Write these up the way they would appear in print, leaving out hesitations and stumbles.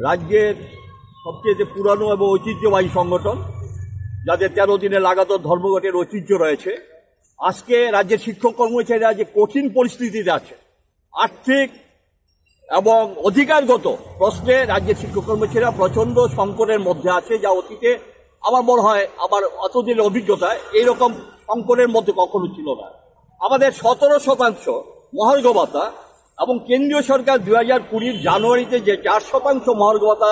রাজ্যের সবচেয়ে পুরানো এবং ঐতিহ্যবাহী সংগঠন, যাদের 13 দিনে লাগাতার ধর্মঘটের ঐতিহ্য রয়েছে, আজকে রাজ্যের শিক্ষক কর্মচারীরা যে কঠিন পরিস্থিতিতে আছে, আর্থিক এবং অধিকারগত প্রশ্নে রাজ্যের শিক্ষক কর্মচারীরা প্রচন্ড সংকটের মধ্যে আছে, যা অতীতে আমার মনে হয় আমার অতদিনের অভিজ্ঞতায় এইরকম সংকটের মধ্যে কখনো ছিল না। আমাদের 17% মহার্ঘ ভাতা এবং কেন্দ্রীয় সরকার 2020 জানুয়ারিতে যে 4% মহার্ঘ ভাতা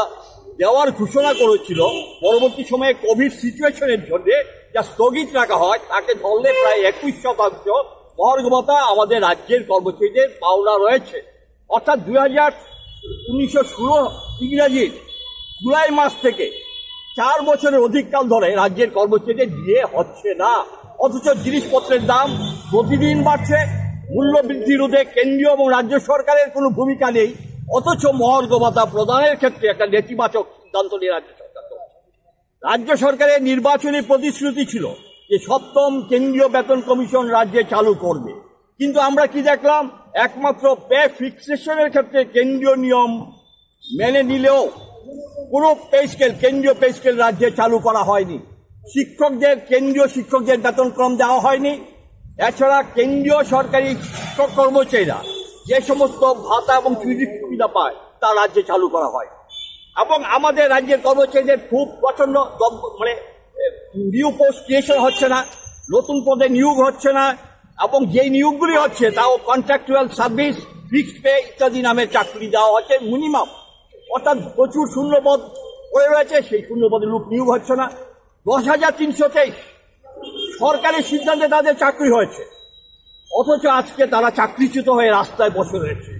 দেওয়ার ঘোষণা করেছিল, পরবর্তী সময়ে কোভিড সিচুয়েশনের জন্য যা স্থগিত রাখা হয়, তাকে ধরলে প্রায় 21% মহার্ঘ ভাতা আমাদের রাজ্যের কর্মচারীদের পাওনা রয়েছে। অর্থাৎ 1916 ইংরাজির জুলাই মাস থেকে 4 বছরের অধিককাল ধরে রাজ্যের কর্মচারীদের দিয়ে হচ্ছে না। অথচ জিনিসপত্রের দাম প্রতিদিন বাড়ছে, মূল্য বৃদ্ধি রোধে কেন্দ্রীয় এবং রাজ্য সরকারের কোনো ভূমিকা নেই। অথচ মহার্ঘ ভাতা প্রদানের ক্ষেত্রে একটা নেতিবাচক সিদ্ধান্ত নিয়ে রাজ্য সরকারের নির্বাচনী প্রতিশ্রুতি ছিল যে 7ম কেন্দ্রীয় বেতন কমিশন রাজ্যে চালু করবে। কিন্তু আমরা কি দেখলাম, একমাত্র পে ফিক্সেশনের ক্ষেত্রে কেন্দ্রীয় নিয়ম মেনে নিলেও কোনো পে স্কেল, কেন্দ্রীয় পে স্কেল রাজ্যে চালু করা হয়নি। শিক্ষকদের, কেন্দ্রীয় শিক্ষকদের বেতনক্রম দেওয়া হয়নি। এছাড়া কেন্দ্রীয় সরকারি শিক্ষক কর্মচারীরা যে সমস্ত ভাতা এবং সুযোগ সুবিধা পায় তা রাজ্যে চালু করা হয়। এবং আমাদের রাজ্যের কর্মচারীদের খুব প্রচন্ড নিউ পোস্ট ক্রিয়েশন হচ্ছে না, নতুন পদে নিয়োগ হচ্ছে না, এবং যেই নিয়োগগুলি হচ্ছে তাও কন্ট্রাকচুয়াল সার্ভিস, ফিক্সড পে ইত্যাদি নামে চাকরি দেওয়া হচ্ছে মিনিমাম। অর্থাৎ প্রচুর শূন্যপদ পড়ে রয়েছে, সেই শূন্যপদে লোক নিয়োগ হচ্ছে না। 10,323 সরকারের সিদ্ধান্তে তাদের চাকরি হয়েছে, অথচ আজকে তারা চাকরিচ্যুত হয়ে রাস্তায় বসে রয়েছে।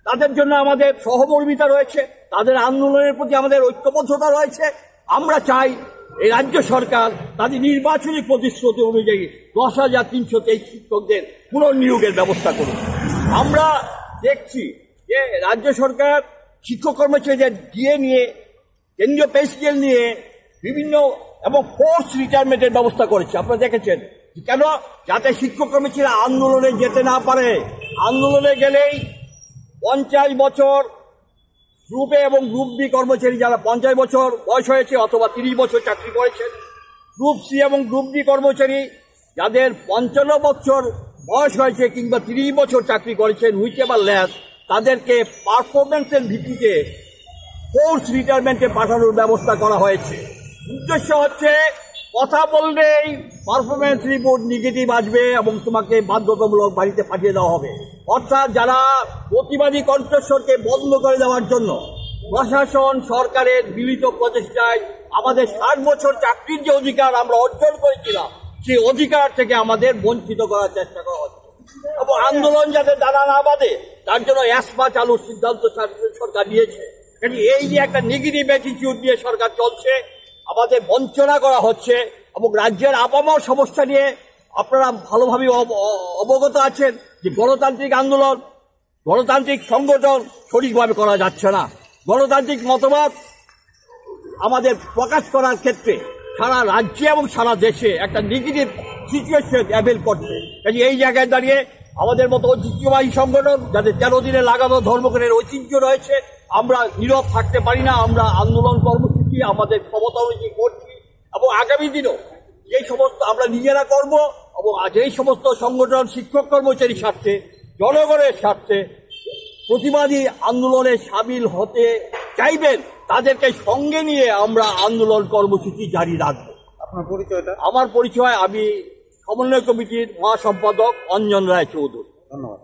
তাদের জন্য আমাদের সহমর্মিতা রয়েছে, তাদের আন্দোলনের প্রতি আমাদের ঐক্যবদ্ধতা রয়েছে। আমরা চাই এই রাজ্য সরকার তাদের নির্বাচনী প্রতিশ্রুতি অনুযায়ী 10,323 শিক্ষকদের পুনর্নিয়োগের ব্যবস্থা করুন। আমরা দেখছি যে রাজ্য সরকার শিক্ষক কর্মচারীদের ডিএ নিয়ে, কেন্দ্রীয় পে স্কেল নিয়ে বিভিন্ন এবং ফোর্স রিটায়ারমেন্টের ব্যবস্থা করেছে। আপনারা দেখেছেন কেন? যাতে শিক্ষক কর্মচারীরা আন্দোলনে যেতে না পারে। আন্দোলনে গেলেই 50 বছর গ্রুপ এ এবং গ্রুপ বি কর্মচারী যারা 50 বছর বয়স হয়েছে অথবা 30 বছর চাকরি করেছেন, গ্রুপ সি এবং গ্রুপ ডি কর্মচারী যাদের 55 বছর বয়স হয়েছে কিংবা 30 বছর চাকরি করেছেন হুইচ এভার লেস, তাদেরকে পারফরমেন্সের ভিত্তিতে ফোর্স রিটায়ারমেন্টে পাঠানোর ব্যবস্থা করা হয়েছে। উদ্দেশ্য হচ্ছে কথা বললেই পারফরমেন্স রিপোর্ট নেগেটিভ আসবে এবং তোমাকে বাধ্যতামূলক বাড়িতে পাঠিয়ে দেওয়া হবে। অর্থাৎ যারা প্রতিবাদী কণ্ঠস্বরকে বন্ধ করে দেওয়ার জন্য প্রশাসন সরকারের মিলিত প্রচেষ্টায় আমাদের 60 বছর চাকরির যে অধিকার আমরা অর্জন করেছিলাম, সেই অধিকার থেকে আমাদের বঞ্চিত করার চেষ্টা করা হচ্ছে। এবং আন্দোলন যাতে দাঁড়া না বাঁধে তার জন্য এসমা চালুর সিদ্ধান্ত সরকার নিয়েছে। এই যে একটা নেগেটিভ অ্যাটিটিউড নিয়ে সরকার চলছে, আমাদের বঞ্চনা করা হচ্ছে। এবং রাজ্যের আপামর সমস্যা নিয়ে আপনারা ভালোভাবে অবগত আছেন যে গণতান্ত্রিক আন্দোলন, গণতান্ত্রিক সংগঠন সঠিকভাবে করা যাচ্ছে না। গণতান্ত্রিক মতবাদ আমাদের প্রকাশ করার ক্ষেত্রে সারা রাজ্যে এবং সারা দেশে একটা নেগেটিভ সিচুয়েশন অ্যাভেল করছে। এই জায়গায় দাঁড়িয়ে আমাদের মতো ঐতিহ্যবাহী সংগঠন, যাদের 13 দিনে লাগাতার ধর্মঘটের ঐতিহ্য রয়েছে, আমরা নীরব থাকতে পারি না। আমরা আন্দোলন কর্মসূচি আমাদের ক্ষমতা অনুযায়ী করছি এবং আগামী দিনও এই সমস্ত আমরা নিজেরা করব। এবং এই সমস্ত সংগঠন শিক্ষক কর্মচারীর স্বার্থে, জনগণের স্বার্থে প্রতিবাদী আন্দোলনে সামিল হতে চাইবেন, তাদেরকে সঙ্গে নিয়ে আমরা আন্দোলন কর্মসূচি জারি রাখব। আপনার পরিচয়টা? আমার পরিচয়, আমি সমন্বয় কমিটির মহাসম্পাদক অঞ্জন রায় চৌধুরী। ধন্যবাদ।